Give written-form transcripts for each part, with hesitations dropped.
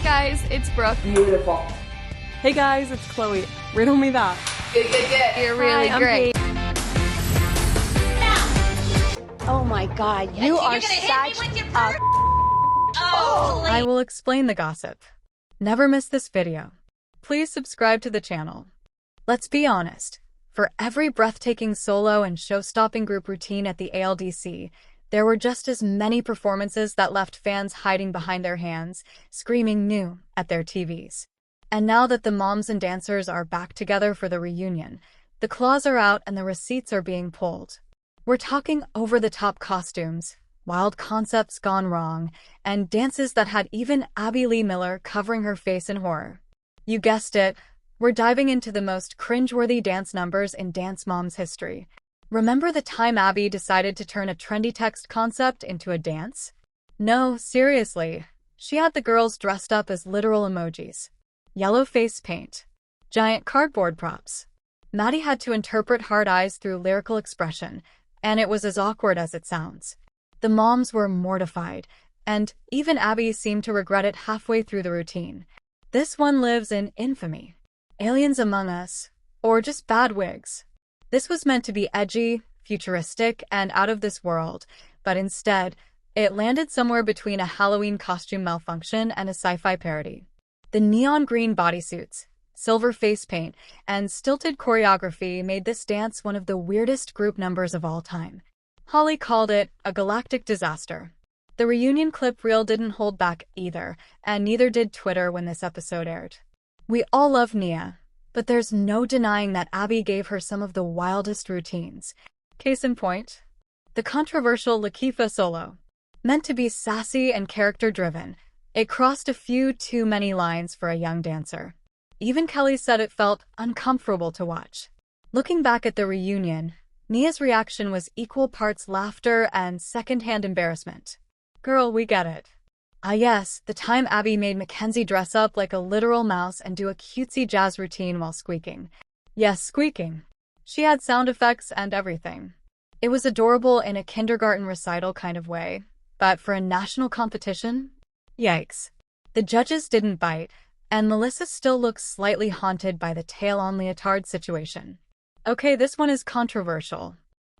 guys, it's Brooke. Beautiful. Hey guys, it's Chloe. Riddle me that. Good. You're really Hi, great. Oh my God, you are such a I will explain the gossip. Never miss this video. Please subscribe to the channel. Let's be honest. For every breathtaking solo and show-stopping group routine at the ALDC, there were just as many performances that left fans hiding behind their hands, screaming "new" at their TVs. And now that the moms and dancers are back together for the reunion, the claws are out and the receipts are being pulled. We're talking over-the-top costumes, wild concepts gone wrong, and dances that had even Abby Lee Miller covering her face in horror. You guessed it, we're diving into the most cringeworthy dance numbers in Dance Moms history. Remember the time Abby decided to turn a trendy text concept into a dance? No, seriously. She had the girls dressed up as literal emojis. Yellow face paint. Giant cardboard props. Maddie had to interpret hard eyes through lyrical expression, and it was as awkward as it sounds. The moms were mortified, and even Abby seemed to regret it halfway through the routine. This one lives in infamy. Aliens Among Us, or just bad wigs. This was meant to be edgy, futuristic, and out of this world, but instead, it landed somewhere between a Halloween costume malfunction and a sci-fi parody. The neon green bodysuits, silver face paint, and stilted choreography made this dance one of the weirdest group numbers of all time. Holly called it a galactic disaster. The reunion clip reel didn't hold back either, and neither did Twitter when this episode aired. We all love Nia, but there's no denying that Abby gave her some of the wildest routines. Case in point, the controversial Lakifa solo. Meant to be sassy and character-driven, it crossed a few too many lines for a young dancer. Even Kelly said it felt uncomfortable to watch. Looking back at the reunion, Nia's reaction was equal parts laughter and second-hand embarrassment. Girl, we get it. Ah yes, the time Abby made Mackenzie dress up like a literal mouse and do a cutesy jazz routine while squeaking. Yes, squeaking. She had sound effects and everything. It was adorable in a kindergarten recital kind of way, but for a national competition? Yikes. The judges didn't bite, and Melissa still looks slightly haunted by the tail-on leotard situation. Okay, this one is controversial.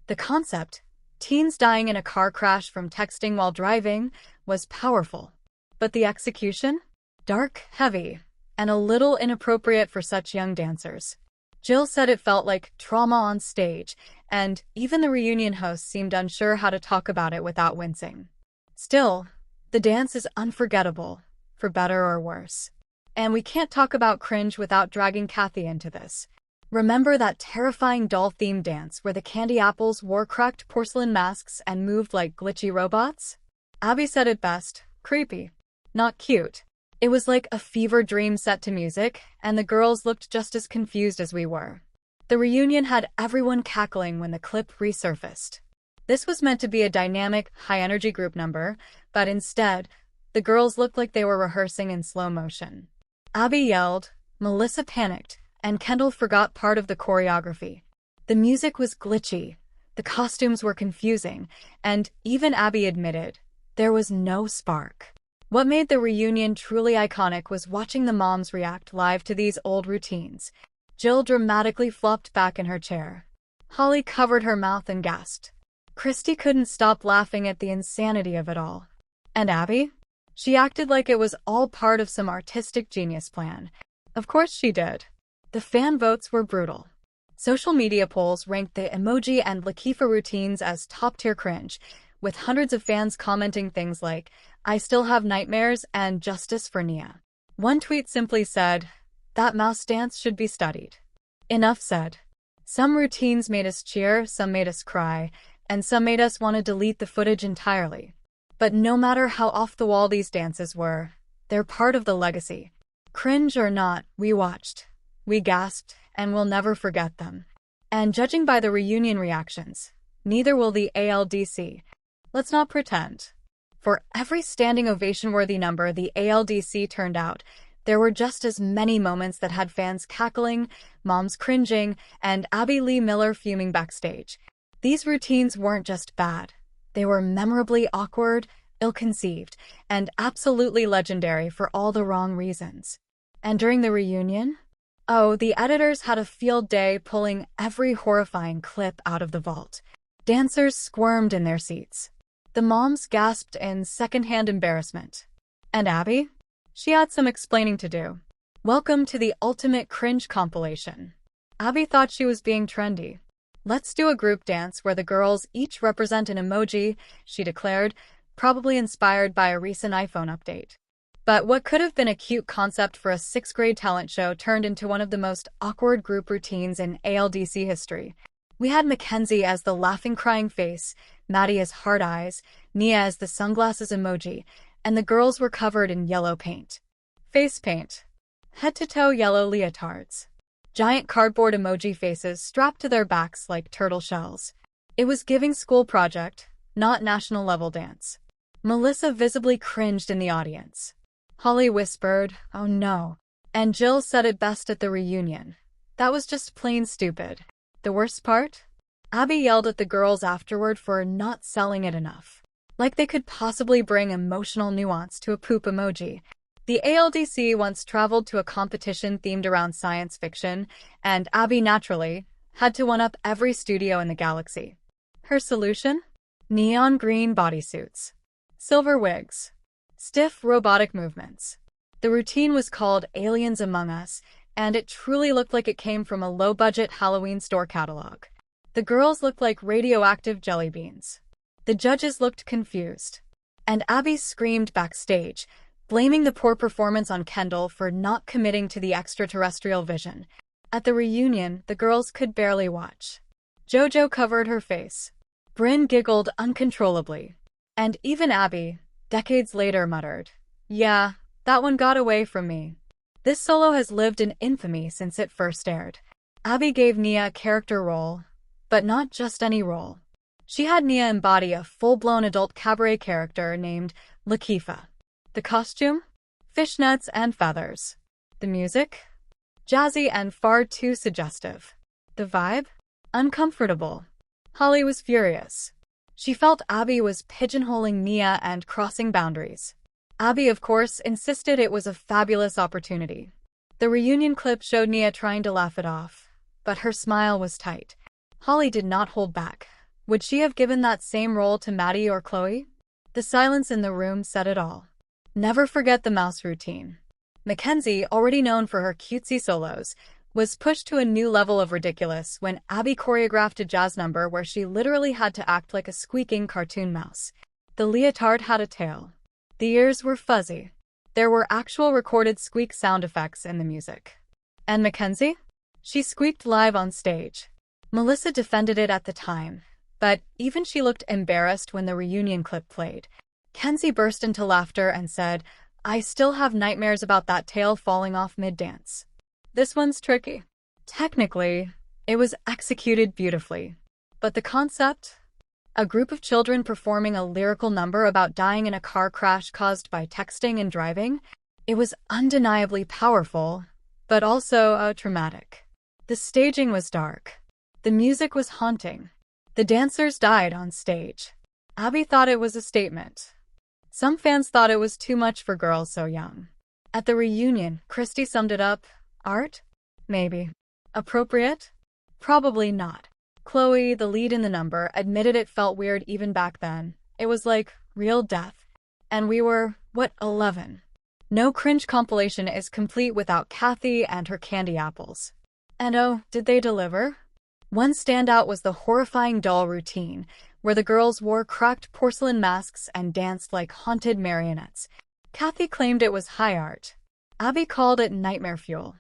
The concept, teens dying in a car crash from texting while driving, was powerful. But the execution? Dark, heavy, and a little inappropriate for such young dancers. Jill said it felt like trauma on stage, and even the reunion host seemed unsure how to talk about it without wincing. Still, the dance is unforgettable, for better or worse. And we can't talk about cringe without dragging Kathy into this. Remember that terrifying doll-themed dance where the candy apples wore cracked porcelain masks and moved like glitchy robots? Abby said it best, creepy. Not cute. It was like a fever dream set to music, and the girls looked just as confused as we were. The reunion had everyone cackling when the clip resurfaced. This was meant to be a dynamic, high-energy group number, but instead, the girls looked like they were rehearsing in slow motion. Abby yelled, Melissa panicked, and Kendall forgot part of the choreography. The music was glitchy, the costumes were confusing, and even Abby admitted, there was no spark. What made the reunion truly iconic was watching the moms react live to these old routines. Jill dramatically flopped back in her chair. Holly covered her mouth and gasped. Christy couldn't stop laughing at the insanity of it all. And Abby? She acted like it was all part of some artistic genius plan. Of course she did. The fan votes were brutal. Social media polls ranked the emoji and Lakifa routines as top-tier cringe, with hundreds of fans commenting things like, I still have nightmares and justice for Nia. One tweet simply said, that mouse dance should be studied. Enough said. Some routines made us cheer, some made us cry, and some made us want to delete the footage entirely. But no matter how off-the-wall these dances were, they're part of the legacy. Cringe or not, we watched. We gasped, and we'll never forget them. And judging by the reunion reactions, neither will the ALDC. Let's not pretend. For every standing ovation-worthy number the ALDC turned out, there were just as many moments that had fans cackling, moms cringing, and Abby Lee Miller fuming backstage. These routines weren't just bad. They were memorably awkward, ill-conceived, and absolutely legendary for all the wrong reasons. And during the reunion? Oh, the editors had a field day pulling every horrifying clip out of the vault. Dancers squirmed in their seats. The moms gasped in secondhand embarrassment. And Abby? She had some explaining to do. Welcome to the ultimate cringe compilation. Abby thought she was being trendy. Let's do a group dance where the girls each represent an emoji, she declared, probably inspired by a recent iPhone update. But what could have been a cute concept for a sixth-grade talent show turned into one of the most awkward group routines in ALDC history. We had Mackenzie as the laughing crying face, Maddie as hard eyes, Nia as the sunglasses emoji, and the girls were covered in yellow paint. Face paint. Head-to-toe yellow leotards. Giant cardboard emoji faces strapped to their backs like turtle shells. It was giving school project, not national-level dance. Melissa visibly cringed in the audience. Holly whispered, "Oh no." And Jill said it best at the reunion. That was just plain stupid. The worst part? Abby yelled at the girls afterward for not selling it enough. Like they could possibly bring emotional nuance to a poop emoji. The ALDC once traveled to a competition themed around science fiction, and Abby naturally had to one-up every studio in the galaxy. Her solution? Neon green bodysuits. Silver wigs. Stiff robotic movements. The routine was called Aliens Among Us, and it truly looked like it came from a low-budget Halloween store catalog. The girls looked like radioactive jelly beans. The judges looked confused. And Abby screamed backstage, blaming the poor performance on Kendall for not committing to the extraterrestrial vision. At the reunion, the girls could barely watch. Jojo covered her face. Bryn giggled uncontrollably. And even Abby, decades later, muttered, "Yeah, that one got away from me." This solo has lived in infamy since it first aired. Abby gave Nia a character role, but not just any role. She had Nia embody a full-blown adult cabaret character named Lakeefa. The costume? Fishnets and feathers. The music? Jazzy and far too suggestive. The vibe? Uncomfortable. Holly was furious. She felt Abby was pigeonholing Nia and crossing boundaries. Abby, of course, insisted it was a fabulous opportunity. The reunion clip showed Nia trying to laugh it off, but her smile was tight. Holly did not hold back. Would she have given that same role to Maddie or Chloe? The silence in the room said it all. Never forget the mouse routine. Mackenzie, already known for her cutesy solos, was pushed to a new level of ridiculous when Abby choreographed a jazz number where she literally had to act like a squeaking cartoon mouse. The leotard had a tail. The ears were fuzzy. There were actual recorded squeak sound effects in the music. And Mackenzie? She squeaked live on stage. Melissa defended it at the time, but even she looked embarrassed when the reunion clip played. Kenzie burst into laughter and said, "I still have nightmares about that tail falling off mid-dance." This one's tricky. Technically, it was executed beautifully. But the concept? A group of children performing a lyrical number about dying in a car crash caused by texting and driving? It was undeniably powerful, but also traumatic. The staging was dark. The music was haunting. The dancers died on stage. Abby thought it was a statement. Some fans thought it was too much for girls so young. At the reunion, Christy summed it up. Art? Maybe. Appropriate? Probably not. Chloe, the lead in the number, admitted it felt weird even back then. It was like real death. And we were, 11? No cringe compilation is complete without Kathy and her candy apples. And oh, did they deliver? One standout was the horrifying doll routine, where the girls wore cracked porcelain masks and danced like haunted marionettes. Kathy claimed it was high art. Abby called it nightmare fuel.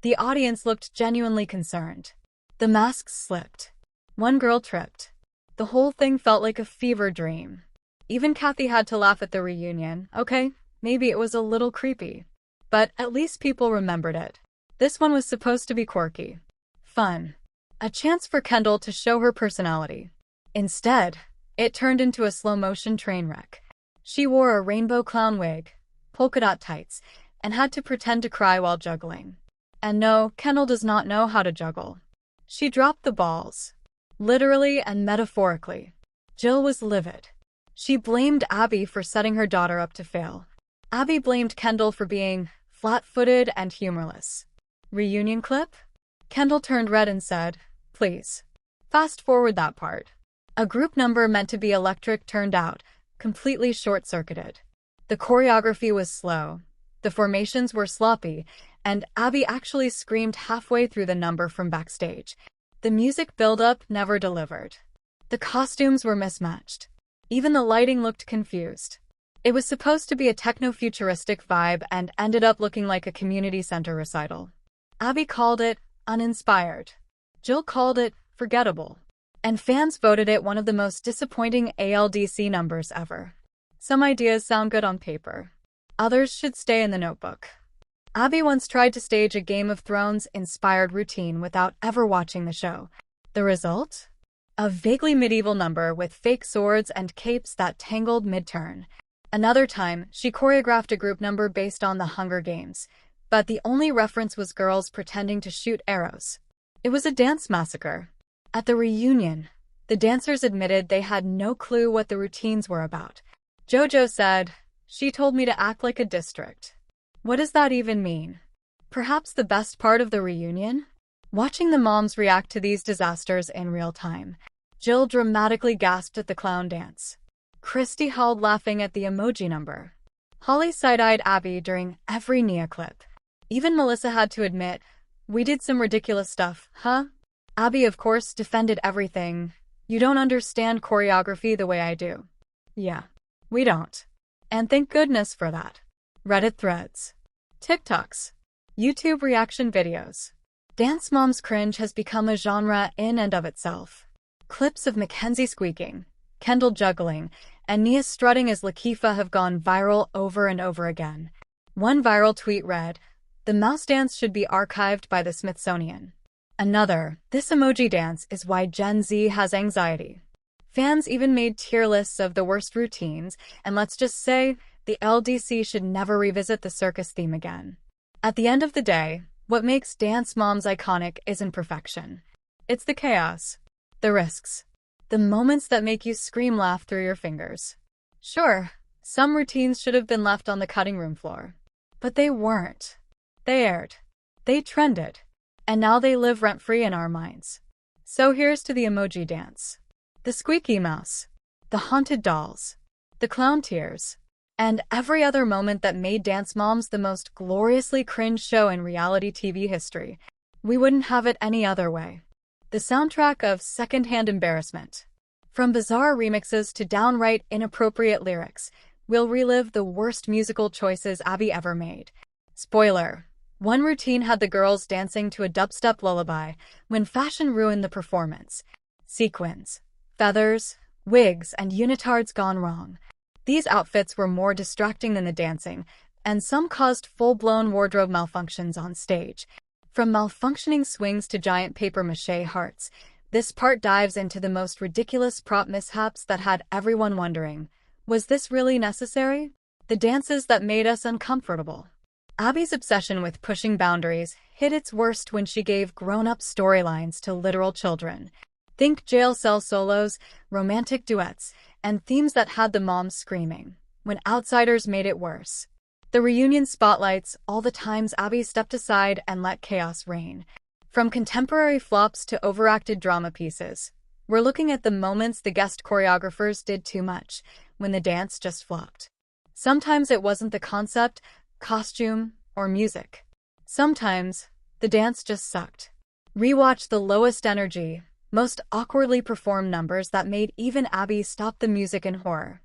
The audience looked genuinely concerned. The masks slipped. One girl tripped. The whole thing felt like a fever dream. Even Kathy had to laugh at the reunion. Okay, maybe it was a little creepy. But at least people remembered it. This one was supposed to be quirky. Fun. A chance for Kendall to show her personality. Instead, it turned into a slow-motion train wreck. She wore a rainbow clown wig, polka dot tights, and had to pretend to cry while juggling. And no, Kendall does not know how to juggle. She dropped the balls. Literally and metaphorically. Jill was livid. She blamed Abby for setting her daughter up to fail. Abby blamed Kendall for being flat-footed and humorless. Reunion clip? Kendall turned red and said, "Please. Fast forward that part." A group number meant to be electric turned out completely short-circuited. The choreography was slow, the formations were sloppy, and Abby actually screamed halfway through the number from backstage. The music build-up never delivered. The costumes were mismatched. Even the lighting looked confused. It was supposed to be a techno-futuristic vibe and ended up looking like a community center recital. Abby called it uninspired. Jill called it forgettable. And fans voted it one of the most disappointing ALDC numbers ever. Some ideas sound good on paper. Others should stay in the notebook. Abby once tried to stage a Game of Thrones-inspired routine without ever watching the show. The result? A vaguely medieval number with fake swords and capes that tangled mid-turn. Another time, she choreographed a group number based on the Hunger Games, but the only reference was girls pretending to shoot arrows. It was a dance massacre. At the reunion, the dancers admitted they had no clue what the routines were about. Jojo said, "She told me to act like a district." What does that even mean? Perhaps the best part of the reunion? Watching the moms react to these disasters in real time. Jill dramatically gasped at the clown dance. Christy howled laughing at the emoji number. Holly side-eyed Abby during every Nia clip. Even Melissa had to admit, "We did some ridiculous stuff, huh?" Abby, of course, defended everything. "You don't understand choreography the way I do." Yeah, we don't. And thank goodness for that. Reddit threads, TikToks, YouTube reaction videos. Dance Mom's cringe has become a genre in and of itself. Clips of Mackenzie squeaking, Kendall juggling, and Nia strutting as Lakeefa have gone viral over and over again. One viral tweet read, "The mouse dance should be archived by the Smithsonian." Another, "This emoji dance is why Gen Z has anxiety." Fans even made tier lists of the worst routines, and let's just say, the LDC should never revisit the circus theme again. At the end of the day, what makes Dance Moms iconic isn't perfection. It's the chaos, the risks, the moments that make you scream laugh through your fingers. Sure, some routines should have been left on the cutting room floor. But they weren't. They aired. They trended. And now they live rent-free in our minds. So here's to the emoji dance. The squeaky mouse. The haunted dolls. The clown tears. And every other moment that made Dance Moms the most gloriously cringe show in reality TV history. We wouldn't have it any other way. The soundtrack of secondhand embarrassment. From bizarre remixes to downright inappropriate lyrics, we'll relive the worst musical choices Abby ever made. Spoiler. One routine had the girls dancing to a dubstep lullaby when fashion ruined the performance. Sequins, feathers, wigs, and unitards gone wrong. These outfits were more distracting than the dancing, and some caused full-blown wardrobe malfunctions on stage. From malfunctioning swings to giant papier-mâché hearts, this part dives into the most ridiculous prop mishaps that had everyone wondering, was this really necessary? The dances that made us uncomfortable. Abby's obsession with pushing boundaries hit its worst when she gave grown-up storylines to literal children. Think jail cell solos, romantic duets, and themes that had the moms screaming, when outsiders made it worse. The reunion spotlights all the times Abby stepped aside and let chaos reign. From contemporary flops to overacted drama pieces, we're looking at the moments the guest choreographers did too much, when the dance just flopped. Sometimes it wasn't the concept, costume, or music. Sometimes, the dance just sucked. Rewatch the lowest energy, most awkwardly performed numbers that made even Abby stop the music in horror.